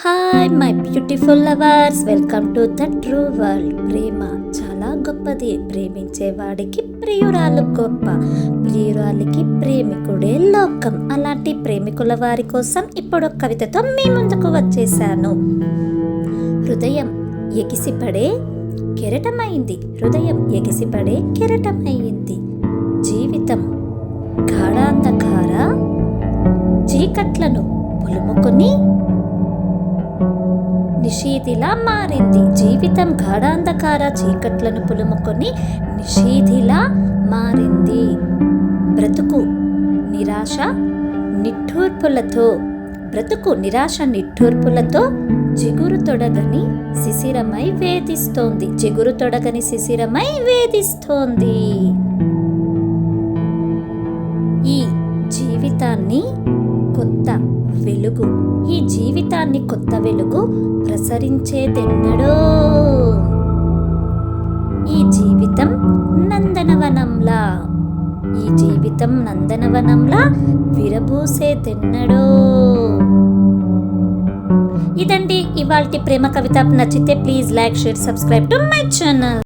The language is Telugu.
Hi my beautiful lovers, welcome to the true world. ప్రేమ చాలా గొప్పది. ప్రేమించేవాడికి ప్రియురాలు గొప్ప, ప్రియురాలికి ప్రేమికుడే లోకం. అలాంటి ప్రేమికుల వారి కోసం ఇప్పుడు ఒక కవితతో మీ ముందుకు వచ్చేసాను. హృదయం ఎగిసిపడే కెరటమైంది, హృదయం ఎగిసిపడే కెరటమైంది. జీవితం గాఢాంధకార చీకట్లను పులుముకొని నిషీధిలా మారింది. జీవితం గాఢాంధకార చీకట్లను పులుముకొని నిషీధిలా మారింది. బ్రతుకు నిరాశ నిట్టూర్పులతో, బ్రతుకు నిరాశ నిట్టూర్పులతో జిగురు తొడగని శిశిరమై వేధిస్తోంది, జిగురు తొడగని శిశిరమై వేధిస్తోంది. ఈ జీవితాన్ని కొత్త వెలుగు, ఈ జీవితాన్ని కొత్త వెలుగు ప్రసరించేదెన్నడో. ఈ జీవితం నందనవనంలా, ఈ జీవితం నందనవనంలా విరబూసేదెన్నడో. ఇదండి ఇవాల్టి ప్రేమ కవిత. నచ్చితే please like, share, subscribe to my channel.